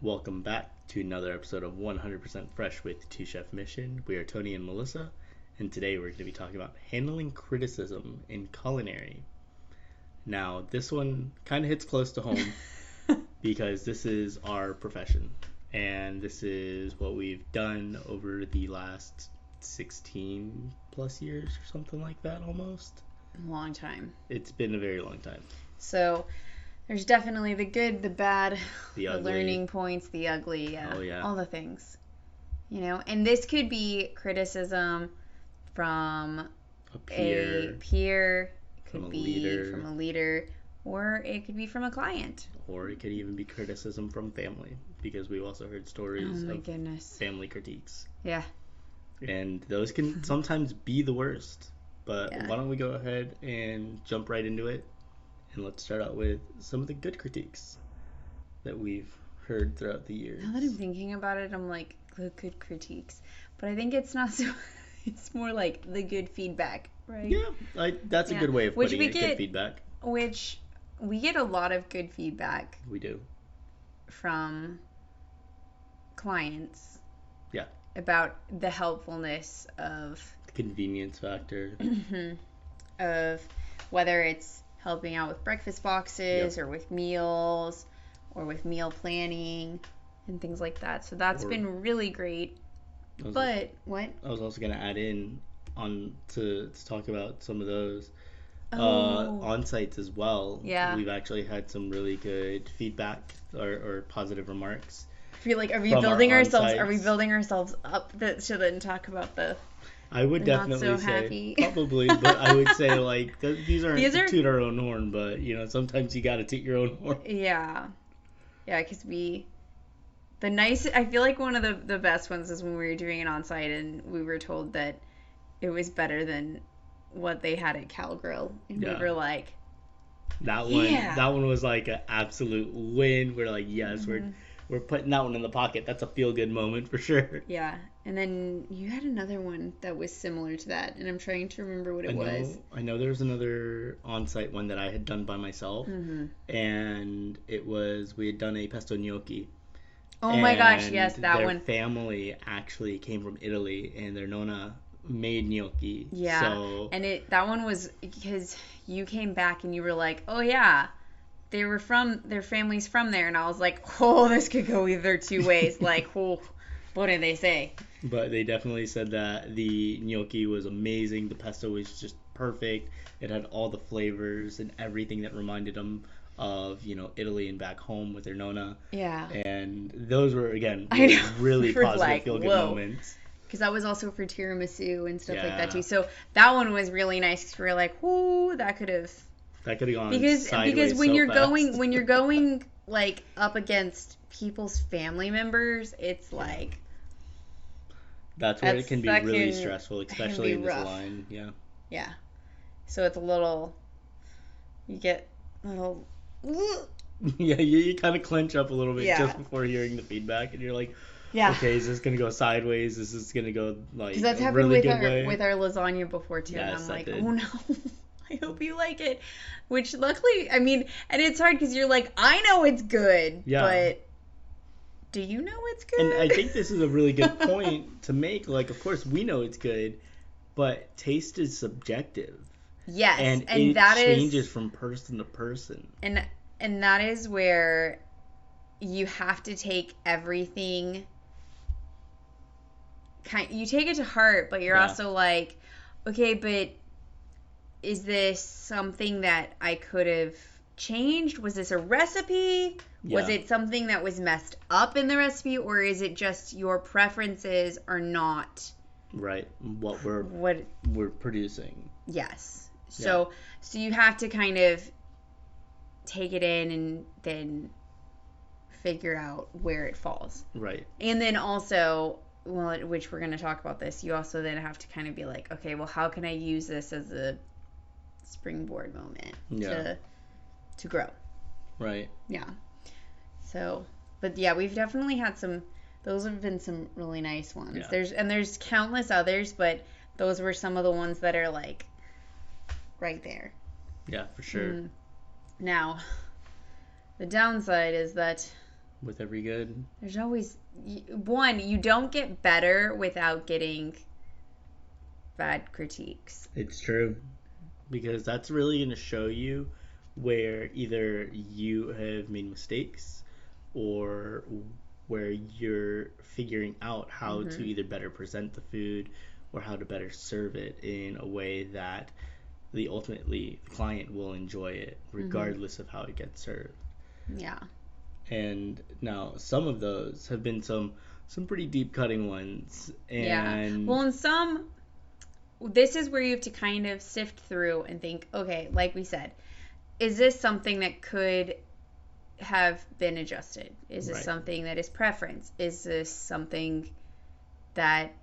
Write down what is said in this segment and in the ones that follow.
Welcome back to another episode of 100% Fresh with Two Chef Mission. We are Tony and Melissa, and today we're going to be talking about handling criticism in culinary. Now, this one kind of hits close to home because this is our profession, and this is what we've done over the last 16 plus years or something like that almost. Long time. It's been a very long time. So there's definitely the good, the bad, The the ugly. learning points, the ugly, Oh, yeah. all the things. And this could be criticism from A peer, a peer, it from could a be leader. from a leader, or it could be from a client. Or it could even be criticism from family, because we've also heard stories Oh my of goodness. family critiques. Yeah. And those can sometimes be the worst. But Yeah. why don't we go ahead and jump right into it? And let's start out with some of the good critiques that we've heard throughout the years. Now that I'm thinking about it, I'm like, the good critiques. But I think it's not so, it's more like the good feedback, right? Yeah, that's a good way of putting it, good feedback. Which we get a lot of good feedback We do. from clients. Yeah. About the helpfulness of The convenience factor. of whether it's helping out with breakfast boxes Yep. or with meals or with meal planning and things like that. So that's been really great. But what? I was also going to add in on to talk about some of those on-sites as well. Yeah. We've actually had some really good feedback or positive remarks. I feel like, are we From our building ourselves? on-sites. Are we building ourselves up to then talk about the? I would We're not definitely so say happy. probably, but I would say like these aren't These to are- toot our own horn, but sometimes you got to toot your own horn. Yeah, because I feel like one of the best ones is when we were doing it on site and we were told that it was better than what they had at Cal Grill, and we Yeah. were like, That Yeah. one was like an absolute win. We're like, yes, Mm-hmm. we're putting that one in the pocket. That's a feel good moment for sure. yeah. And then you had another one that was similar to that, and I'm trying to remember what it was. I know there was another on-site one that I had done by myself, and we had done a pesto gnocchi. Oh my gosh, And yes, that their one. family actually came from Italy, and their nonna made gnocchi. Yeah, So and that one was because you came back and you were like, oh yeah, their family's from there, and I was like, oh, this could go either two ways. Like, oh, what did they say? But they definitely said that the gnocchi was amazing. The pesto was just perfect. It had all the flavors and everything that reminded them of, Italy and back home with their nonna. Yeah. And those were, again, I know. really We were positive like, feel-good whoa. moments. Because that was also for tiramisu and stuff like Yeah. that too. So that one was really nice because we were like, ooh, that could have. That could have gone Because sideways when so you're fast. going like up against people's family members, it's like. That's where it can be really can- stressful, that can especially be in this rough. line. Yeah. Yeah. So it's a little. You get a little. Yeah, you kind of clench up a little bit Yeah. just before hearing the feedback, and you're like, Yeah. okay, is this gonna go sideways? Is this gonna go like Because that's a happened really with good way? our lasagna before too, and Yes, I'm that like, did. oh no, I hope you like it. Which luckily, I mean, and it's hard because you're like, I know it's good, Yeah. but do you know it's good? And I think this is a really good point to make. Like, of course, we know it's good, but taste is subjective, Yes, and and it that changes is, from person to person. and that is where you have to take everything. You take it to heart, but you're Yeah. also like, okay, but is this something that I could have changed? Was this a recipe? Was Yeah. it something that was messed up in the recipe, or is it just your preferences are not Right, what what? we're producing. Yes. So you have to kind of take it in and then figure out where it falls. Right. And then also, well, which we're going to talk about this, you also then have to kind of be like, okay, well, how can I use this as a springboard moment to grow? Right. Yeah. So, but yeah, we've definitely had those have been some really nice ones. Yeah. There's countless others, but those were some of the ones that are like right there. Yeah, for sure. Now, the downside is that with every good. There's always one, you don't get better without getting bad critiques. It's true. Because that's really going to show you where either you have made mistakes or where you're figuring out how to either better present the food or how to better serve it in a way that ultimately the client will enjoy it regardless of how it gets served. Yeah. And now some of those have been some pretty deep cutting ones. And well, and some, this is where you have to kind of sift through and think, okay, like we said, is this something that could have been adjusted? Is this something that is preference? Is this something that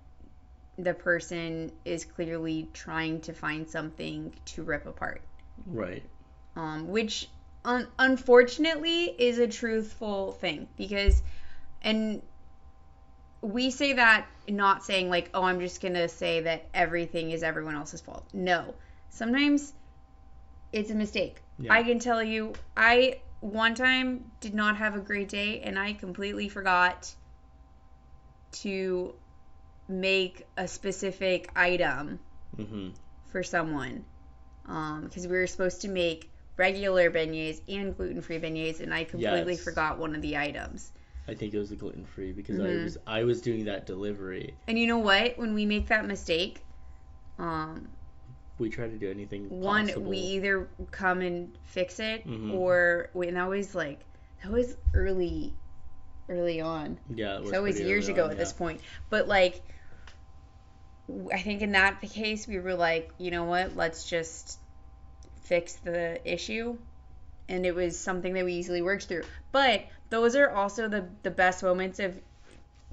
the person is clearly trying to find something to rip apart? Right. Which unfortunately is a truthful thing, because, and we say that not saying like, oh, I'm just gonna say that everything is everyone else's fault. No, sometimes it's a mistake. Yeah. I can tell you, I one time did not have a great day and I completely forgot to make a specific item for someone, because we were supposed to make regular beignets and gluten-free beignets, and I completely forgot one of the items. I think it was the gluten-free, because I was doing that delivery. And you know what? When we make that mistake, we try to do anything one, possible. We either come and fix it, or and that was early on. Yeah, it was. So it was years ago at this point. But like, I think in that case, we were like, you know what? Let's just fix the issue. And it was something that we easily worked through. But those are also the best moments of,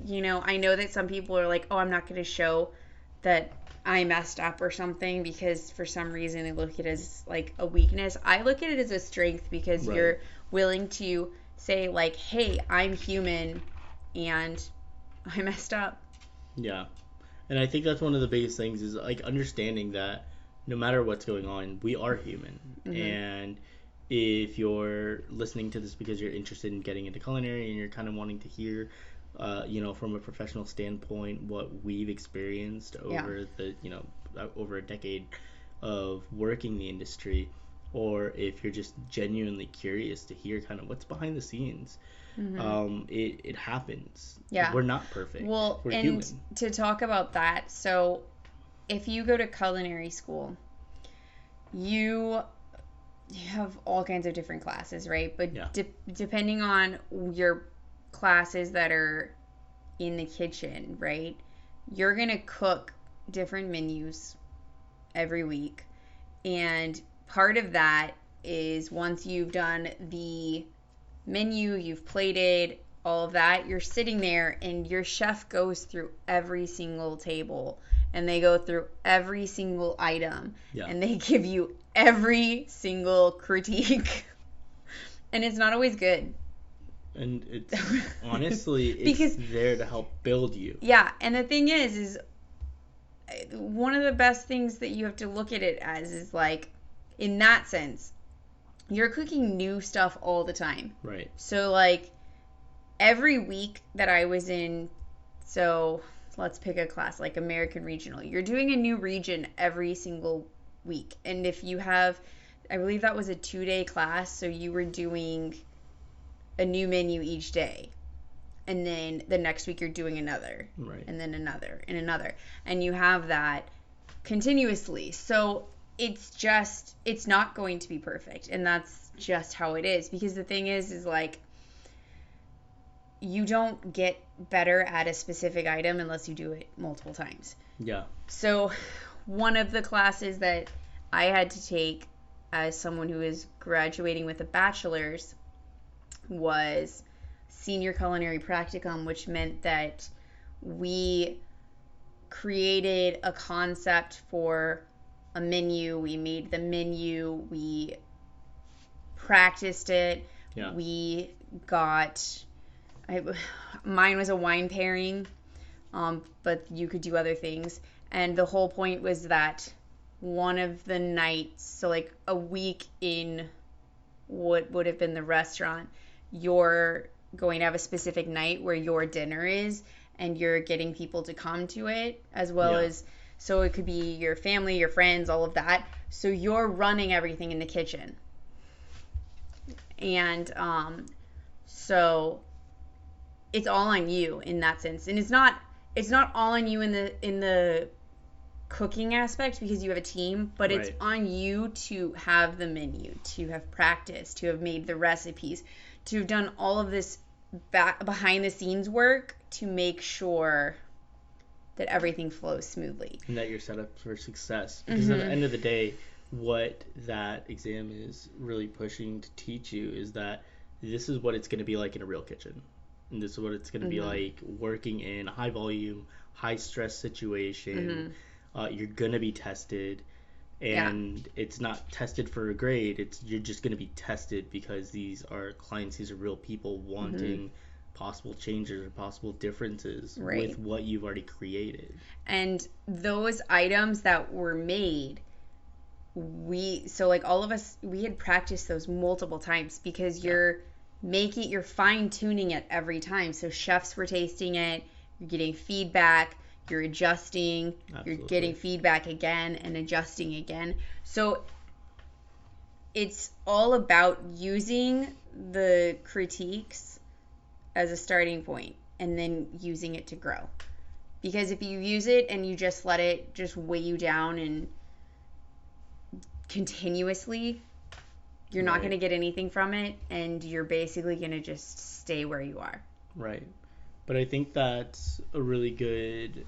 I know that some people are like, oh, I'm not going to show that I messed up or something because for some reason they look at it as like a weakness. I look at it as a strength because you're willing to say like, hey, I'm human and I messed up. Yeah. And I think that's one of the biggest things is like understanding that no matter what's going on, we are human. And if you're listening to this because you're interested in getting into culinary and you're kind of wanting to hear, from a professional standpoint, what we've experienced over over a decade of working the industry, or if you're just genuinely curious to hear kind of what's behind the scenes, it happens. Yeah. We're not perfect. Well, we're and human. To talk about that, so if you go to culinary school, you have all kinds of different classes, right? But depending on your classes that are in the kitchen, right, you're going to cook different menus every week. And part of that is once you've done the menu, you've plated, all of that, you're sitting there and your chef goes through every single table and they go through every single item and they give you every single critique. And it's not always good. And it's honestly, it's there to help build you. Yeah, and the thing is one of the best things that you have to look at it as is like, in that sense, you're cooking new stuff all the time. Right. So like every week that I was in, so let's pick a class like American Regional. You're doing a new region every single week. And if you have, I believe that was a 2-day class, so you were doing a new menu each day. And then the next week you're doing another. Right. And then another and another. And you have that continuously. So it's not going to be perfect. And that's just how it is. Because the thing is like, you don't get better at a specific item unless you do it multiple times. Yeah. So one of the classes that I had to take as someone who is graduating with a bachelor's was senior culinary practicum, which meant that we created a concept for a menu. We made the menu. We practiced it. Yeah. We got... mine was a wine pairing, but you could do other things. And the whole point was that one of the nights, so like a week in what would have been the restaurant, your going to have a specific night where your dinner is, and you're getting people to come to it, as well as, so it could be your family, your friends, all of that. So you're running everything in the kitchen. And so it's all on you in that sense. And it's not all on you in the cooking aspect, because you have a team, but it's on you to have the menu, to have practiced, to have made the recipes, to have done all of this behind the scenes work to make sure that everything flows smoothly. And that you're set up for success. Because at the end of the day, what that exam is really pushing to teach you is that this is what it's going to be like in a real kitchen. And this is what it's going to be like working in a high volume, high stress situation. You're going to be tested. And it's not tested for a grade. You're just going to be tested because these are clients, these are real people wanting possible changes or possible differences with what you've already created. And those items that were made, all of us, we had practiced those multiple times, because you're fine tuning it every time. So chefs were tasting it, you're getting feedback, you're adjusting, you're getting feedback again and adjusting again. So it's all about using the critiques as a starting point and then using it to grow. Because if you use it and you just let it just weigh you down and continuously, you're not going to get anything from it, and you're basically going to just stay where you are. Right. But I think that's a really good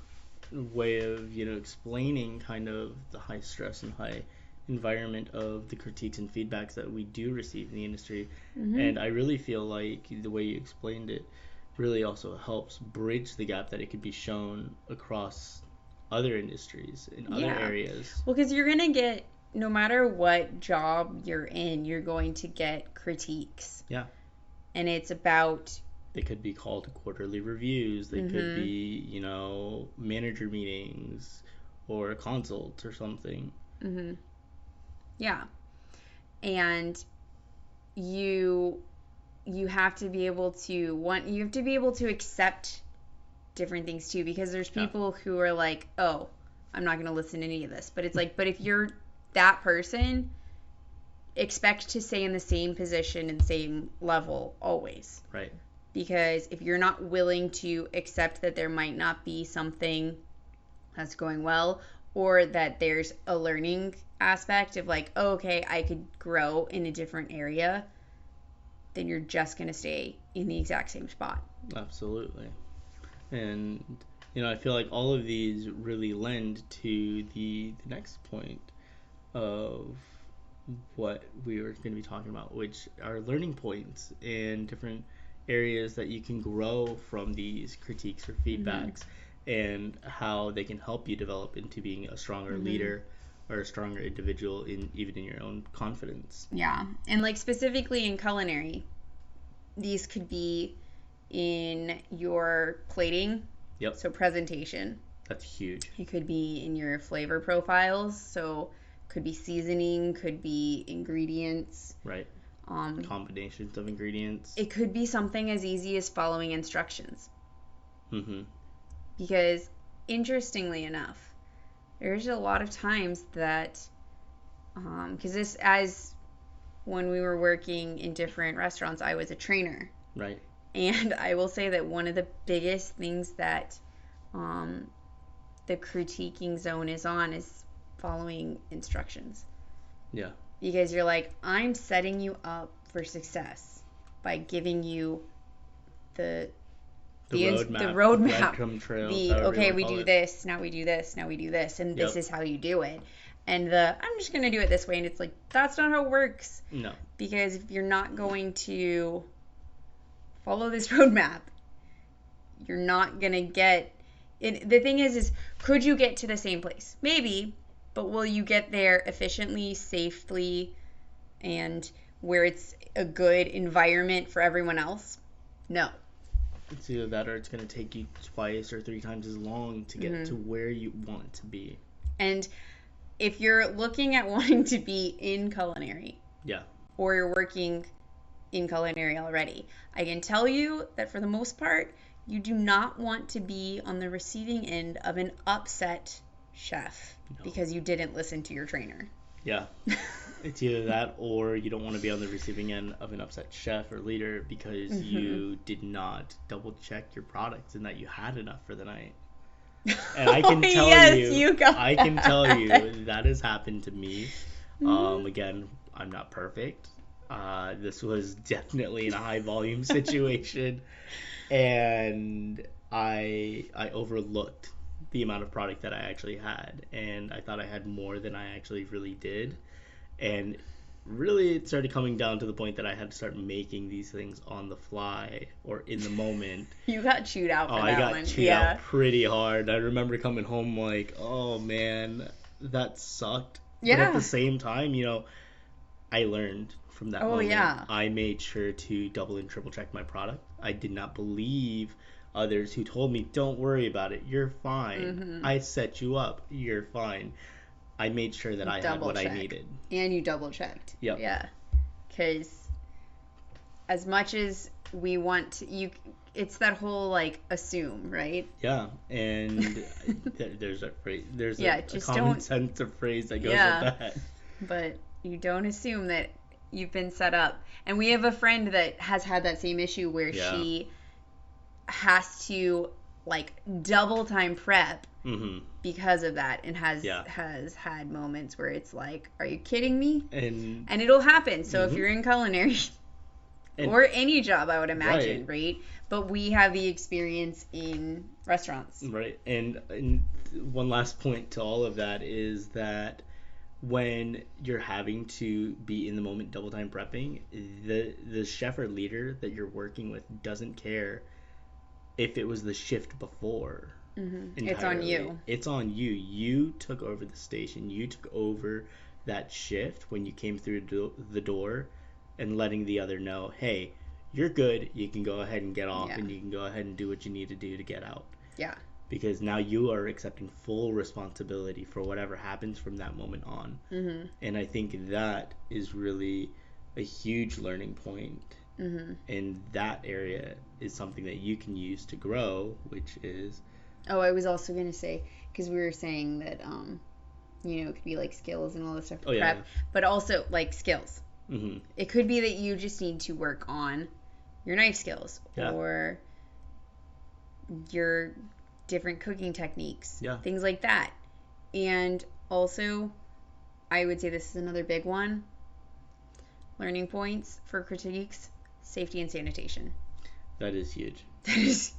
way of, explaining kind of the high stress and high environment of the critiques and feedbacks that we do receive in the industry. And I really feel like the way you explained it really also helps bridge the gap that it could be shown across other industries in other areas. Well, because you're going to get, no matter what job you're in, you're going to get critiques. Yeah. And it's about... They could be called quarterly reviews. They could be, manager meetings or a consult or something. Yeah. And you have to be able to accept different things too, because there's people who are like, oh, I'm not going to listen to any of this. But it's like, but if you're that person, expect to stay in the same position and same level always. Right. Because if you're not willing to accept that there might not be something that's going well, or that there's a learning aspect of like, oh, okay, I could grow in a different area, then you're just going to stay in the exact same spot. Absolutely. And, I feel like all of these really lend to the next point of what we were going to be talking about, which are learning points and different areas that you can grow from these critiques or feedbacks, and how they can help you develop into being a stronger leader or a stronger individual even in your own confidence. Yeah. And like specifically in culinary, these could be in your plating. Yep. So presentation. That's huge. It could be in your flavor profiles. So could be seasoning, could be ingredients. Right. Combinations of ingredients. It could be something as easy as following instructions. Because interestingly enough, there's a lot of times that, because this, as when we were working in different restaurants, I was a trainer. Right. And I will say that one of the biggest things that the critiquing zone is on is following instructions. Yeah. Because you're like, I'm setting you up for success by giving you the roadmap, trails, okay, we do this, now we do this, now we do this, and this is how you do it. And I'm just going to do it this way. And it's like, that's not how it works. No. Because if you're not going to follow this roadmap, you're not going to get it. The thing is could you get to the same place? Maybe. But will you get there efficiently, safely, and where it's a good environment for everyone else? No. It's either that or it's going to take you twice or 3 times as long to get to where you want to be. And if you're looking at wanting to be in culinary, yeah, or you're working in culinary already. I can tell you that for the most part, you do not want to be on the receiving end of an upset chef because you didn't listen to your trainer. Yeah. It's either that or you don't want to be on the receiving end of an upset chef or leader because you did not double check your products and that you had enough for the night. And I can tell I can tell you that has happened to me. Again, I'm not perfect. This was definitely in a high volume situation, and I overlooked the amount of product that I actually had, and I thought I had more than I actually really did, and really it started coming down to the point that I had to start making these things on the fly or in the moment. You got chewed out for that one. I got chewed out pretty hard. I remember coming home like, oh man, that sucked. Yeah. But at the same time, I learned from that moment. Yeah. I made sure to double and triple check my product. I did not believe others who told me, don't worry about it, you're fine. I set you up, you're fine. I made sure that I had what I needed. And you double checked. Yep. Yeah. Because as much as we want to, it's that whole like assume, right? Yeah, and there's a phrase, there's a common sense of phrase that goes with that. But you don't assume that you've been set up. And we have a friend that has had that same issue where she has to like double time prep because of that, and has had moments where it's like, are you kidding me? And it'll happen. So if you're in culinary or any job, I would imagine, right? But we have the experience in restaurants. Right. And one last point to all of that is that when you're having to be in the moment double time prepping, the chef or leader that you're working with doesn't care if it was the shift before. It's on you. It's on you. You took over the station. You took over that shift when you came through the door, and letting the other know, hey, you're good. You can go ahead and get off, and you can go ahead and do what you need to do to get out. Yeah. Because now you are accepting full responsibility for whatever happens from that moment on. And I think that is really a huge learning point. And that area is something that you can use to grow, which is... Oh, I was also going to say, because we were saying that, it could be like skills and all this stuff to prep, but also like skills. It could be that you just need to work on your knife skills or your different cooking techniques, things like that. And also, I would say this is another big one. Learning points for critiques, safety and sanitation. That is huge. That is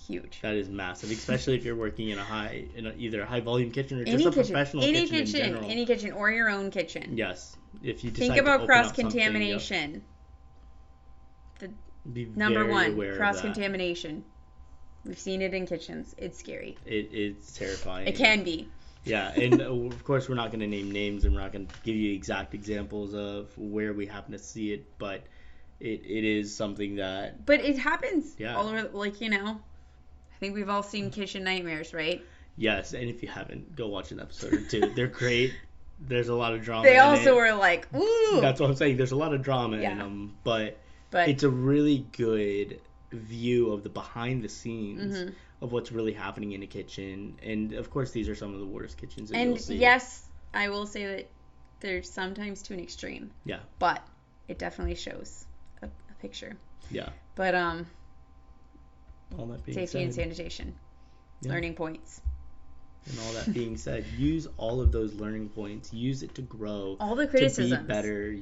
huge. That is massive, especially if you're working in either a high volume kitchen or just a professional kitchen in general. Any kitchen or your own kitchen. Yes. If you decide think about cross contamination. Number one, cross contamination. We've seen it in kitchens. It's scary. It's terrifying. It can be. Yeah, and of course we're not going to name names and we're not going to give you exact examples of where we happen to see it, but it is something that... But it happens all over, I think we've all seen Kitchen Nightmares, right? Yes, and if you haven't, go watch an episode or two. They're great. There's a lot of drama They also were like, ooh! That's what I'm saying. There's a lot of drama in them, but it's a really good view of the behind the scenes of what's really happening in a kitchen. And of course, these are some of the worst kitchens that you'll see. And yes, I will say that they're sometimes to an extreme. Yeah. But it definitely shows a picture. Yeah. But all that being safety and sanitation, learning points. And all that being said, use all of those learning points. Use it to grow. All the criticisms. To be better.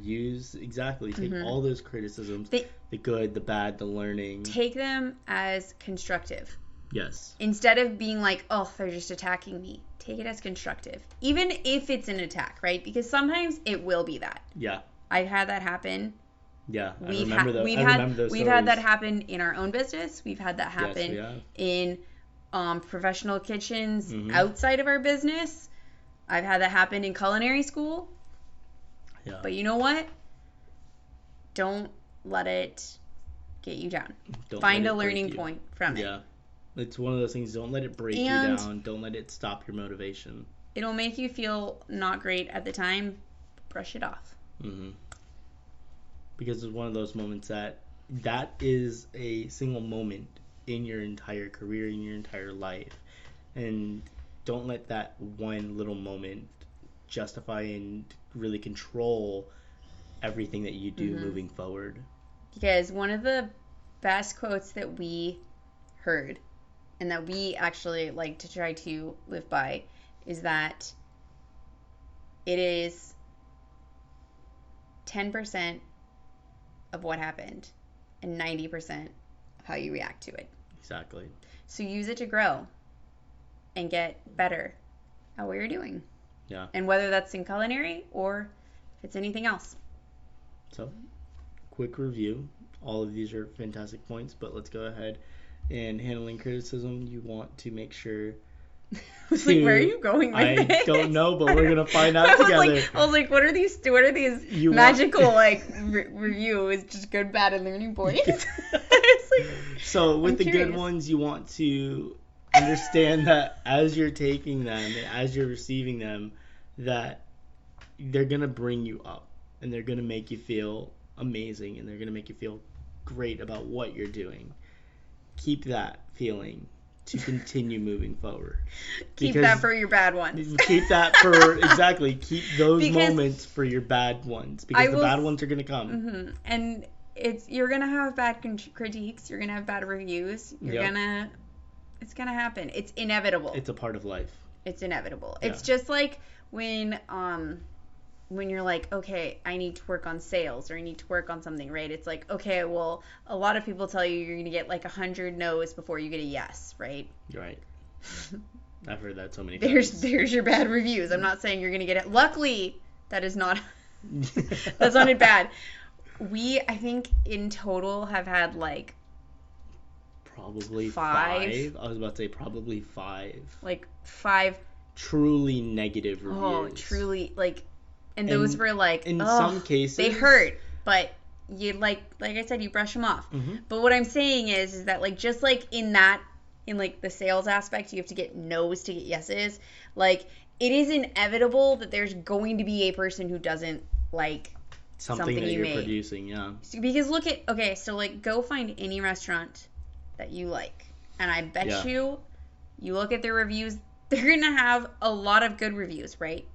Take all those criticisms, the good, the bad, the learning. Take them as constructive. Yes. Instead of being like, oh, they're just attacking me. Take it as constructive. Even if it's an attack, right? Because sometimes it will be that. Yeah. I've had that happen. Yeah, We've had that happen in our own business. We've had that happen in professional kitchens outside of our business. I've had that happen in culinary school. Yeah. But you know what? Don't let it get you down. Find a learning point from it. Yeah. It's one of those things, don't let it break you down. Don't let it stop your motivation. It'll make you feel not great at the time. Brush it off. because it's one of those moments that is a single moment in your entire career, in your entire life. And don't let that one little moment justify and really control everything that you do moving forward. Because one of the best quotes that we heard and that we actually like to try to live by is that it is 10% of what happened and 90% of how you react to it. Exactly. So use it to grow and get better at what you're doing. Yeah. And whether that's in culinary or if it's anything else. So, quick review. All of these are fantastic points, but let's go ahead. In handling criticism, you want to make sure I was like, where are you going with I this? don't know, but we're gonna find out together. I was like, what are these magical review? Is just good, bad, and learning points. So with the curious. good ones, you want to understand that as you're taking them and as you're receiving them, that they're gonna bring you up and they're gonna make you feel amazing and they're gonna make you feel great about what you're doing. Keep that feeling to continue moving forward. Keep that for your bad ones. Keep that for, exactly, keep those moments for your bad ones, because the bad ones are going to come. Mm-hmm. And you're going to have bad critiques, you're going to have bad reviews, it's going to happen. It's inevitable. It's a part of life. It's inevitable. Yeah. It's just like when you're like, okay, I need to work on sales or I need to work on something, right? It's like, okay, well, a lot of people tell you you're going to get like 100 no's before you get a yes, right? Right. I've heard that so many times. There's your bad reviews. I'm not saying you're going to get it. Luckily, that sounded bad. We, I think, in total have had like probably five. I was about to say probably 5. Like 5 truly negative reviews. Oh, truly, like... And those were like, in some cases, they hurt, but you like I said, you brush them off. Mm-hmm. But what I'm saying is that like just like in like the sales aspect, you have to get no's to get yeses. Like it is inevitable that there's going to be a person who doesn't like something that you you're made. Producing, yeah. Because look at so like go find any restaurant that you like, and I bet you look at their reviews, they're gonna have a lot of good reviews, right?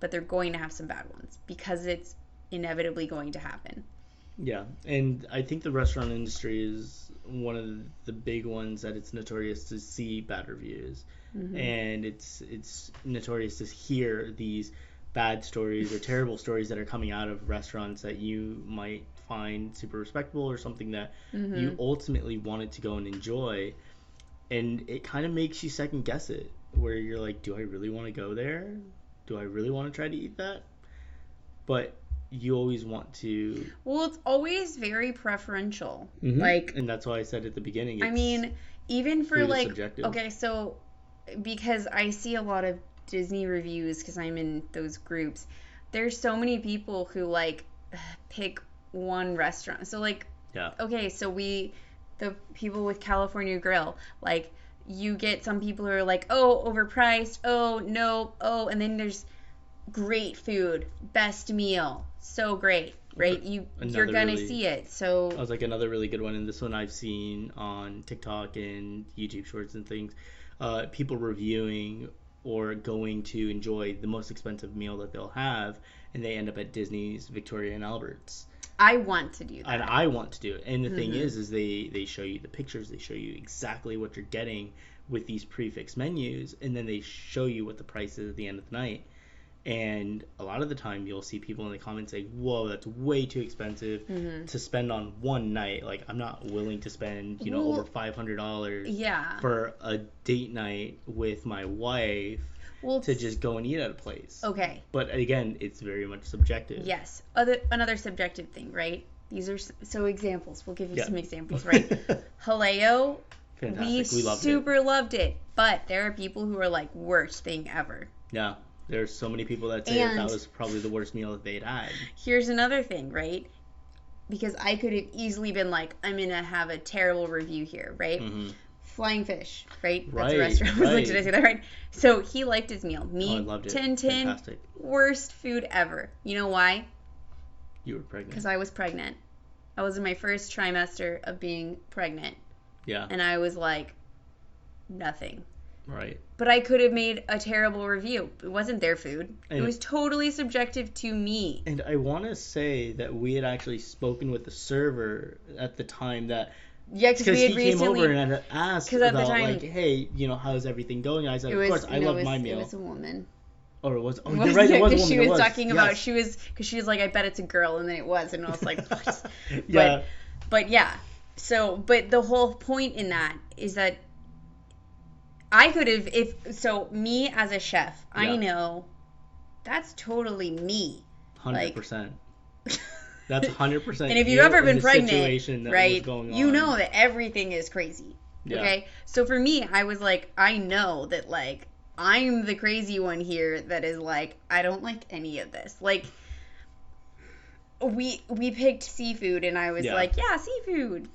But they're going to have some bad ones because it's inevitably going to happen. Yeah, and I think the restaurant industry is one of the big ones that it's notorious to see bad reviews. Mm-hmm. And it's notorious to hear these bad stories or terrible stories that are coming out of restaurants that you might find super respectable or something that you ultimately wanted to go and enjoy. And it kind of makes you second guess it, where you're like, do I really want to go there? Do I really want to try to eat that? But you always want to... Well, it's always very preferential. Mm-hmm. Like, and that's why I said at the beginning, I mean, even for like... subjective. Okay, so because I see a lot of Disney reviews because I'm in those groups, there's so many people who like pick one restaurant. So like, okay, so the people with California Grill, like... You get some people who are like, oh, overpriced, oh, no, oh, and then there's great food, best meal, so great, right? You're gonna see it. So I was like another really good one, and this one I've seen on TikTok and YouTube Shorts and things. People reviewing or going to enjoy the most expensive meal that they'll have, and they end up at Disney's Victoria and Albert's. I want to do that. And I want to do it. And the thing is they show you the pictures, they show you exactly what you're getting with these prefix menus, and then they show you what the price is at the end of the night. And a lot of the time you'll see people in the comments say, whoa, that's way too expensive to spend on one night. Like, I'm not willing to spend, over $500 for a date night with my wife. To just go and eat at a place. Okay. But again, it's very much subjective. Yes. Another subjective thing, right? These are examples. We'll give you some examples, right? Haleo. Fantastic. We loved loved it. But there are people who are like, worst thing ever. Yeah. There's so many people that say that was probably the worst meal that they'd had. Here's another thing, right? Because I could have easily been like, I'm going to have a terrible review here, right? Mm-hmm. Flying Fish, right? That's a restaurant. I was like, did I say that right? So he liked his meal. Me, I loved it. 10-10, fantastic. Worst food ever. You know why? You were pregnant. Because I was pregnant. I was in my first trimester of being pregnant. Yeah. And I was like, nothing. Right. But I could have made a terrible review. It wasn't their food. And it was totally subjective to me. And I want to say that we had actually spoken with the server at the time that. Yeah, because we had he recently came over and had asked at the about time, like, hey, how's everything going? I said, of course, I love my meal. It was a woman. Or it was. Oh, you're right. It was a woman. She was talking about. Because she was like, I bet it's a girl, and then it was, and I was like, what? Yeah. But yeah. So, but the whole point in that is that I could have, me as a chef, yeah. I know that's totally me. 100%. That's 100%. And if you've ever been pregnant, right, you know that everything is crazy. Yeah. Okay? So for me, I was like, I know that, like, I'm the crazy one here that is like, I don't like any of this. Like, we picked seafood, and I was like, yeah, seafood.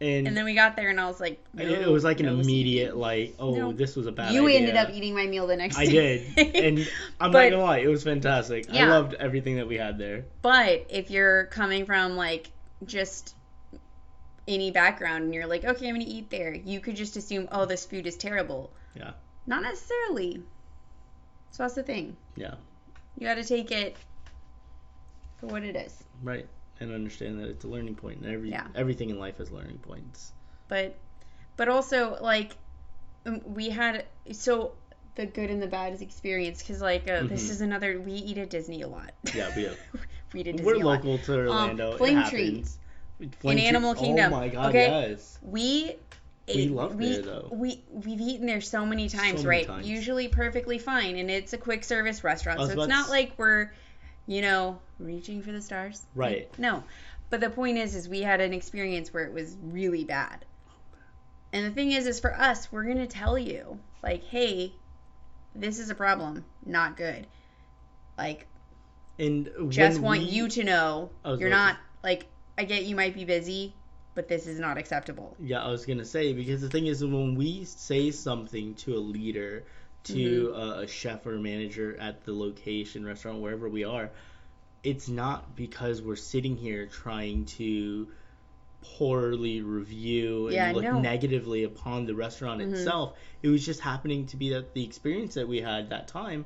And then we got there, and I was like, no, it was like an immediate, like, this was a bad idea. You ended up eating my meal the next day. I did. And I'm not going to lie, it was fantastic. Yeah. I loved everything that we had there. But if you're coming from, like, just any background, and you're like, okay, I'm going to eat there, you could just assume, oh, this food is terrible. Yeah. Not necessarily. So that's the thing. Yeah. You got to take it for what it is. Right. And understand that it's a learning point, and everything in life has learning points. But also, like, we had the good and the bad is experience, because like this is another, we eat at Disney a lot. Yeah, we do. We eat at Disney We're a lot. local to Orlando. Flame Tree in Animal Kingdom. Oh my God, okay? Yes. We love there though. We've eaten there so many times, right? Usually perfectly fine, and it's a quick service restaurant, so it's not like we're, reaching for the stars. Right. No. But the point is we had an experience where it was really bad. And the thing is for us, we're going to tell you, like, hey, this is a problem. Not good. Like, and just want you to know you're not, like, I get you might be busy, but this is not acceptable. Yeah, I was going to say, because the thing is, when we say something to a leader, to a chef or a manager at the location, restaurant, wherever we are, it's not because we're sitting here trying to poorly review and look negatively upon the restaurant itself. It was just happening to be that the experience that we had that time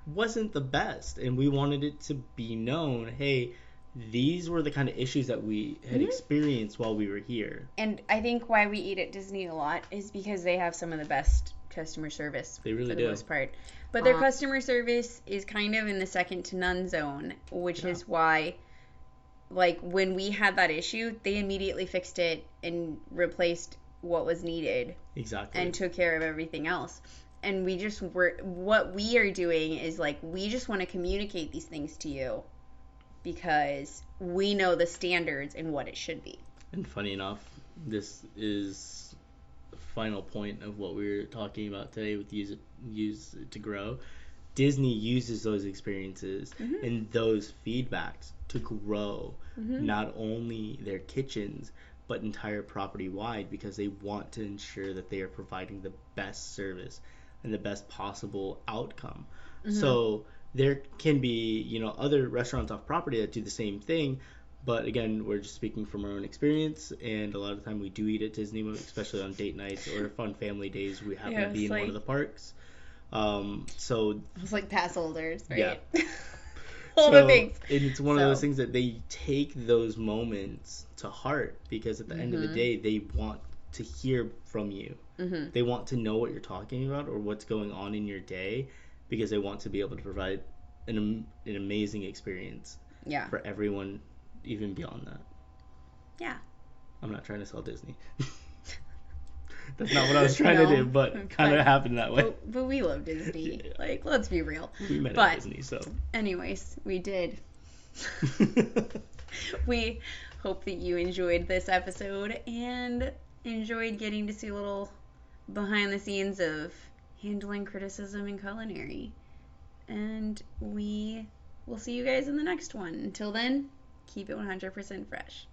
wasn't the best, and we wanted it to be known, hey, these were the kind of issues that we had experienced while we were here. And I think why we eat at Disney a lot is because they have some of the best customer service. They really for the do. Most part. But their customer service is kind of in the second to none zone, which is why, like, when we had that issue, they immediately fixed it and replaced what was needed. Exactly. And took care of everything else. And what we are doing is, like, we just want to communicate these things to you because we know the standards and what it should be. And funny enough, this is final point of what we were talking about today with use it to grow. Disney uses those experiences and those feedbacks to grow not only their kitchens but entire property wide, because they want to ensure that they are providing the best service and the best possible outcome. So there can be other restaurants off property that do the same thing. But again, we're just speaking from our own experience, and a lot of the time we do eat at Disney, especially on date nights or fun family days. We happen to be in one of the parks. So it's like pass holders, right? Yeah. All the things. And it's one of those things that they take those moments to heart, because at the end of the day, they want to hear from you. They want to know what you're talking about or what's going on in your day, because they want to be able to provide an amazing experience for everyone. Even beyond that. Yeah. I'm not trying to sell Disney. That's not what I was trying to do, but kind of happened that way. But we love Disney. Yeah. Like, let's be real. We met at Disney, so. Anyways, we did. We hope that you enjoyed this episode and enjoyed getting to see a little behind the scenes of handling criticism in culinary. And we will see you guys in the next one. Until then, keep it 100% fresh.